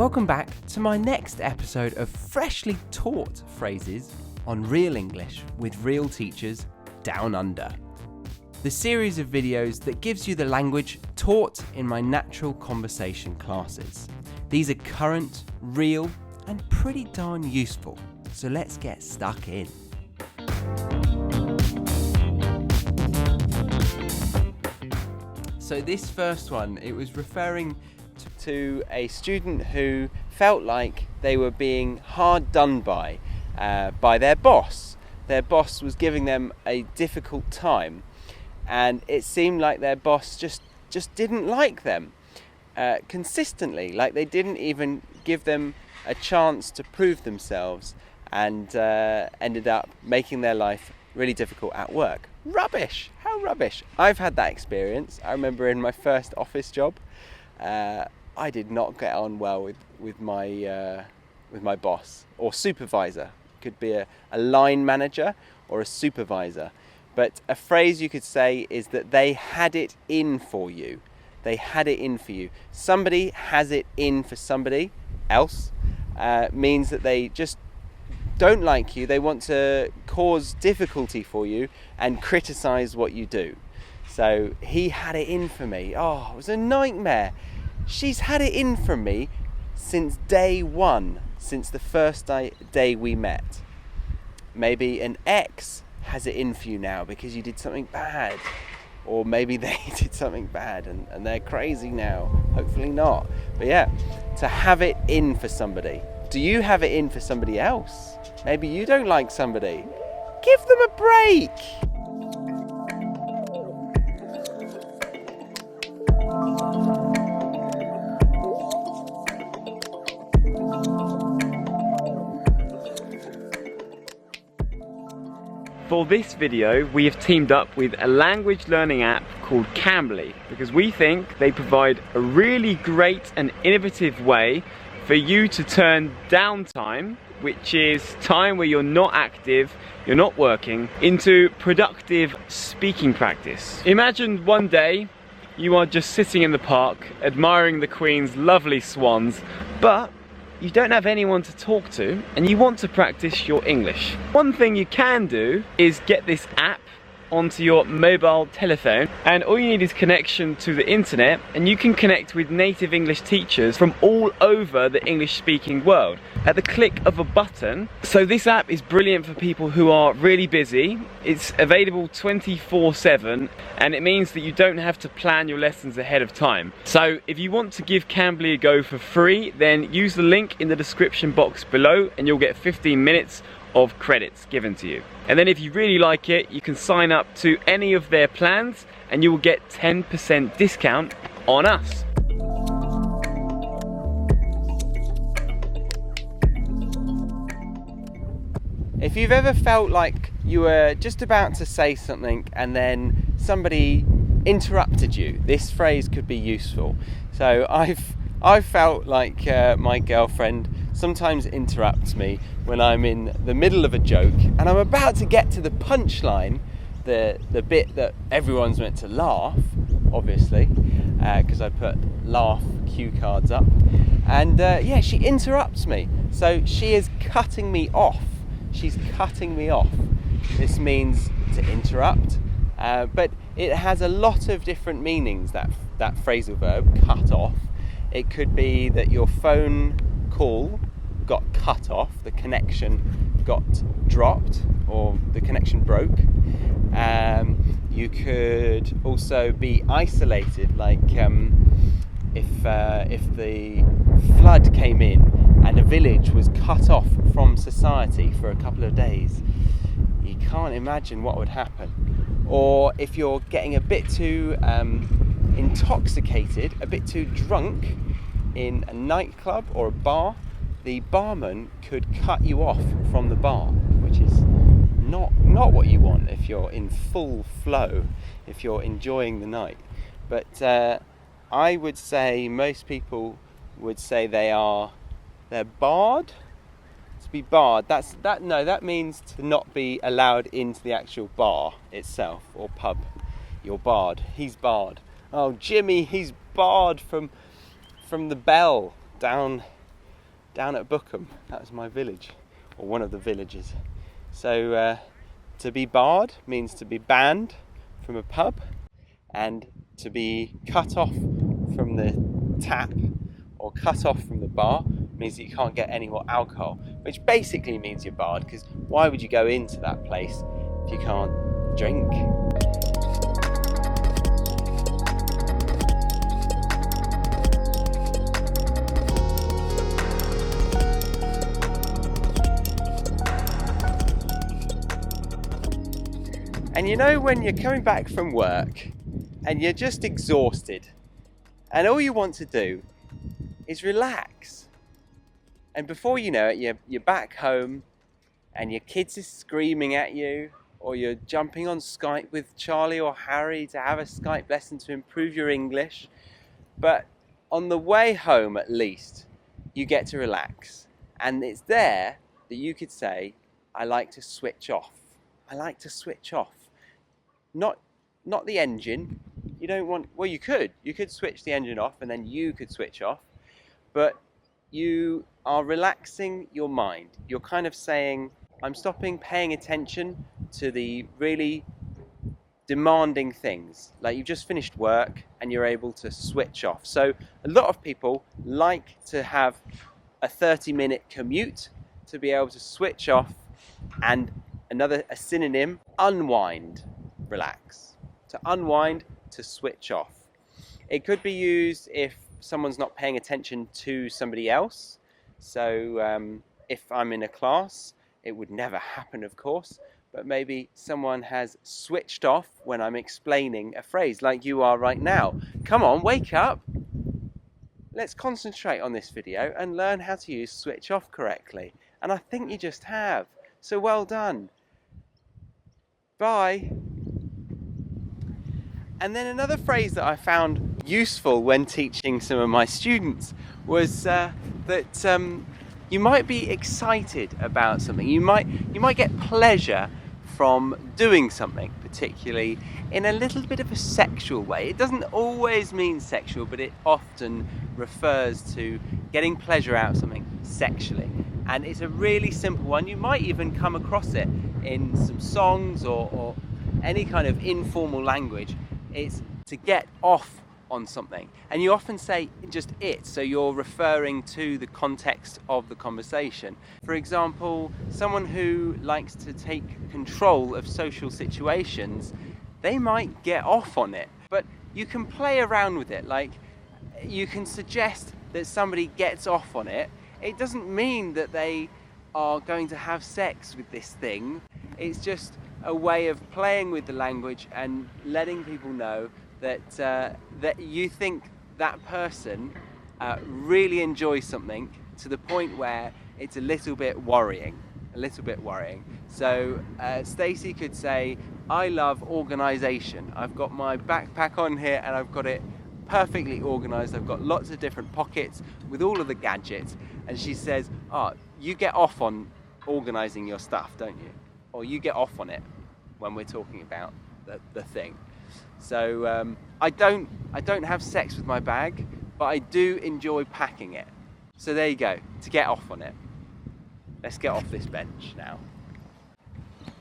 Welcome back to my next episode of freshly taught phrases on Real English with Real Teachers Down Under. The series of videos that gives you the language taught in my natural conversation classes. These are current, real, and pretty darn useful, so let's get stuck in. So this first one, it was referring to a student who felt like they were being hard done by their boss. Their boss was giving them a difficult time, and it seemed like their boss just didn't like them consistently, like they didn't even give them a chance to prove themselves, and ended up making their life really difficult at work. Rubbish! How rubbish! I've had that experience. I remember in my first office job, I did not get on well with my boss or supervisor. Could be a line manager or a supervisor. But a phrase you could say is that they had it in for you. They had it in for you. Somebody has it in for somebody else means that they just don't like you. They want to cause difficulty for you and criticize what you do. So he had it in for me. Oh, it was a nightmare. She's had it in for me since day one, since the first day we met. Maybe an ex has it in for you now because you did something bad. Or maybe they did something bad and they're crazy now. Hopefully not. But yeah, to have it in for somebody. Do you have it in for somebody else? Maybe you don't like somebody. Give them a break. For this video, we have teamed up with a language learning app called Cambly because we think they provide a really great and innovative way for you to turn downtime, which is time where you're not active, you're not working, into productive speaking practice. Imagine one day you are just sitting in the park admiring the Queen's lovely swans, but you don't have anyone to talk to and you want to practice your English. One thing you can do is get this app onto your mobile telephone, and all you need is connection to the internet, and you can connect with native English teachers from all over the English speaking world at the click of a button. So this app is brilliant for people who are really busy. It's available 24/7, and it means that you don't have to plan your lessons ahead of time. So if you want to give Cambly a go for free, then use the link in the description box below and you'll get 15 minutes of credits given to you. And then if you really like it, you can sign up to any of their plans and you will get 10% discount on us. If you've ever felt like you were just about to say something and then somebody interrupted you, this phrase could be useful. So I've felt like my girlfriend sometimes interrupts me when I'm in the middle of a joke and I'm about to get to the punchline, the bit that everyone's meant to laugh, obviously, because I put laugh cue cards up, and yeah, she interrupts me. So she is cutting me off. She's cutting me off. This means to interrupt, but it has a lot of different meanings, that phrasal verb, cut off. It could be that your phone call got cut off, the connection got dropped, or the connection broke. You could also be isolated, like if the flood came in and a village was cut off from society for a couple of days. You can't imagine what would happen. Or if you're getting a bit too intoxicated, a bit too drunk in a nightclub or a bar, the barman could cut you off from the bar, which is not what you want if you're in full flow, if you're enjoying the night. But I would say most people would say they're barred. To be barred, that means to not be allowed into the actual bar itself or pub. You're barred. He's barred. Oh, Jimmy, he's barred from the bell down down at Bookham. That was my village, or one of the villages. So to be barred means to be banned from a pub, and to be cut off from the tap or cut off from the bar means that you can't get any more alcohol, which basically means you're barred, because why would you go into that place if you can't drink? And you know, when you're coming back from work and you're just exhausted and all you want to do is relax, and before you know it, you're back home and your kids are screaming at you, or you're jumping on Skype with Charlie or Harry to have a Skype lesson to improve your English. But on the way home, at least, you get to relax. And it's there that you could say, I like to switch off. I like to switch off. Not the engine. You don't want, well, you could switch the engine off and then you could switch off, but you are relaxing your mind. You're kind of saying, I'm stopping paying attention to the really demanding things. Like, you've just finished work and you're able to switch off. So a lot of people like to have a 30-minute commute to be able to switch off, and a synonym, unwind, relax. To unwind, to switch off. It could be used if someone's not paying attention to somebody else. So if I'm in a class, it would never happen, of course, but maybe someone has switched off when I'm explaining a phrase, like you are right now. Come on, wake up. Let's concentrate on this video and learn how to use switch off correctly. And I think you just have. So well done. Bye. And then another phrase that I found useful when teaching some of my students was that you might be excited about something. You might get pleasure from doing something, particularly in a little bit of a sexual way. It doesn't always mean sexual, but it often refers to getting pleasure out of something sexually. And it's a really simple one. You might even come across it in some songs or any kind of informal language. It's to get off on something. And you often say just it, so you're referring to the context of the conversation. For example, someone who likes to take control of social situations, they might get off on it. But you can play around with it. Like, you can suggest that somebody gets off on it. It doesn't mean that they are going to have sex with this thing. It's just a way of playing with the language and letting people know that that you think that person really enjoys something to the point where it's a little bit worrying. So Stacey could say, I love organisation. I've got my backpack on here and I've got it perfectly organised. I've got lots of different pockets with all of the gadgets. And she says, you get off on organising your stuff, don't you? Or you get off on it when we're talking about the thing. So I don't have sex with my bag, but I do enjoy packing it. So there you go, to get off on it. Let's get off this bench now.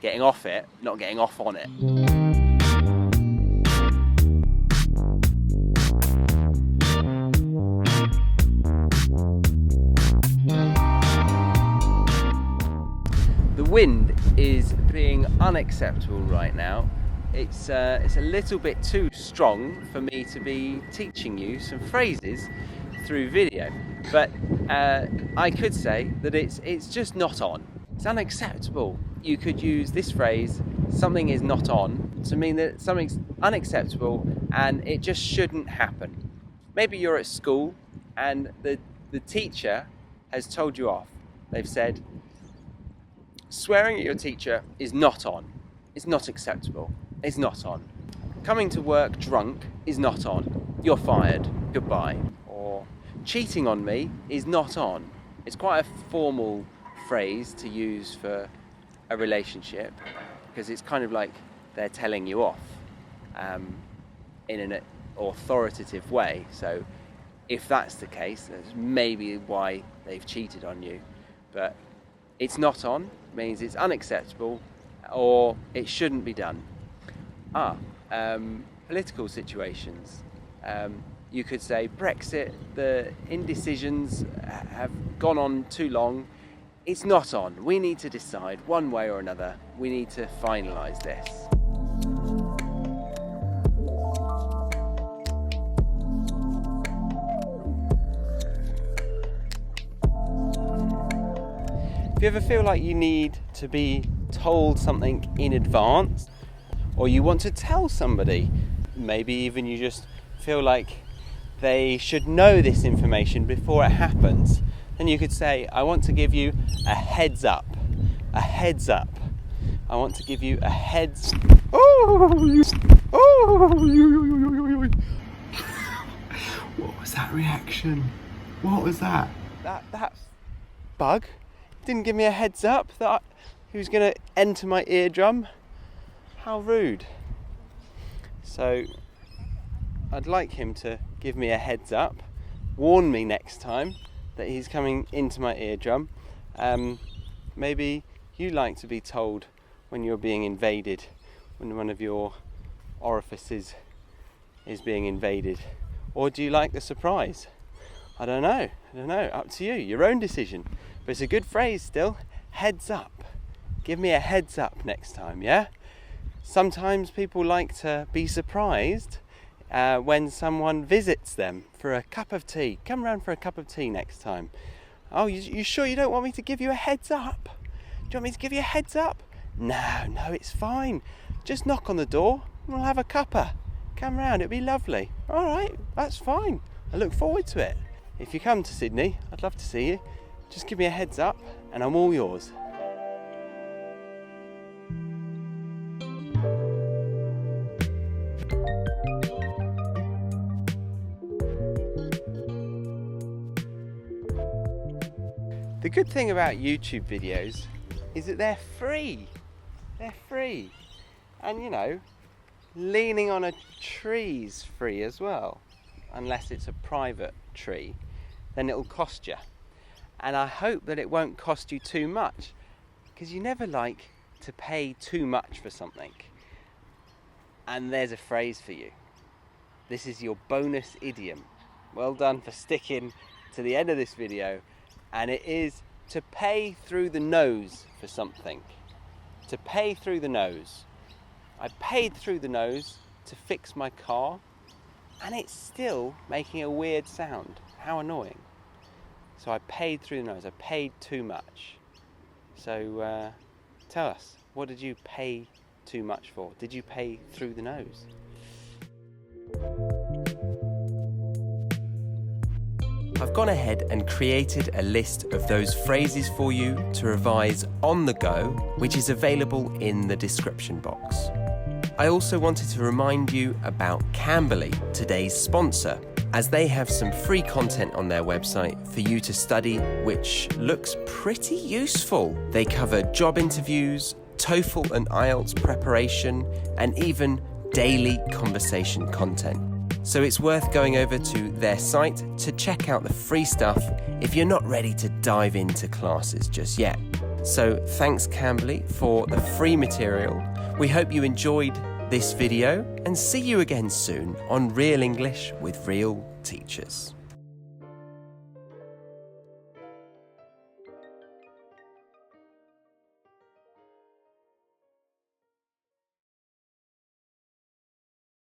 Getting off it, not getting off on it. The wind is being unacceptable right now. It's a little bit too strong for me to be teaching you some phrases through video, but I could say that it's just not on. It's unacceptable. You could use this phrase, something is not on, to mean that something's unacceptable and it just shouldn't happen. Maybe you're at school and the teacher has told you off. They've said, swearing at your teacher is not on. It's not acceptable. It's not on. Coming to work drunk is not on. You're fired. Goodbye. Or cheating on me is not on. It's quite a formal phrase to use for a relationship, because it's kind of like they're telling you off in an authoritative way. So if that's the case, that's maybe why they've cheated on you. But it's not on means it's unacceptable or it shouldn't be done. Political situations. You could say Brexit, the indecisions have gone on too long. It's not on. We need to decide one way or another. We need to finalise this. If you ever feel like you need to be told something in advance, or you want to tell somebody, maybe even you just feel like they should know this information before it happens, then you could say, I want to give you a heads up. A heads up. I want to give you a heads... What was that reaction? What was that? That bug didn't give me a heads up that he was going to enter my eardrum. How rude. So I'd like him to give me a heads up, warn me next time that he's coming into my eardrum. Maybe you like to be told when you're being invaded, when one of your orifices is being invaded, or do you like the surprise? I don't know, up to you, your own decision. But it's a good phrase still, heads up. Give me a heads up next time, yeah? Sometimes people like to be surprised when someone visits them for a cup of tea. Come round for a cup of tea next time. Oh, you sure you don't want me to give you a heads up? Do you want me to give you a heads up? No, it's fine. Just knock on the door and we'll have a cuppa. Come round, it'll be lovely. All right, that's fine. I look forward to it. If you come to Sydney, I'd love to see you. Just give me a heads up and I'm all yours. The good thing about YouTube videos is that they're free. They're free. And you know, leaning on a tree's free as well. Unless it's a private tree, then it'll cost you. And I hope that it won't cost you too much, because you never like to pay too much for something. And there's a phrase for you. This is your bonus idiom. Well done for sticking to the end of this video. And it is to pay through the nose for something. To pay through the nose. I paid through the nose to fix my car, and it's still making a weird sound. How annoying. So I paid through the nose. I paid too much. So tell us, what did you pay too much for? Did you pay through the nose? I've gone ahead and created a list of those phrases for you to revise on the go, which is available in the description box. I also wanted to remind you about Cambly, today's sponsor, as they have some free content on their website for you to study, which looks pretty useful. They cover job interviews, TOEFL and IELTS preparation, and even daily conversation content. So it's worth going over to their site to check out the free stuff if you're not ready to dive into classes just yet. So thanks Cambly for the free material. We hope you enjoyed this video and see you again soon on Real English with Real Teachers.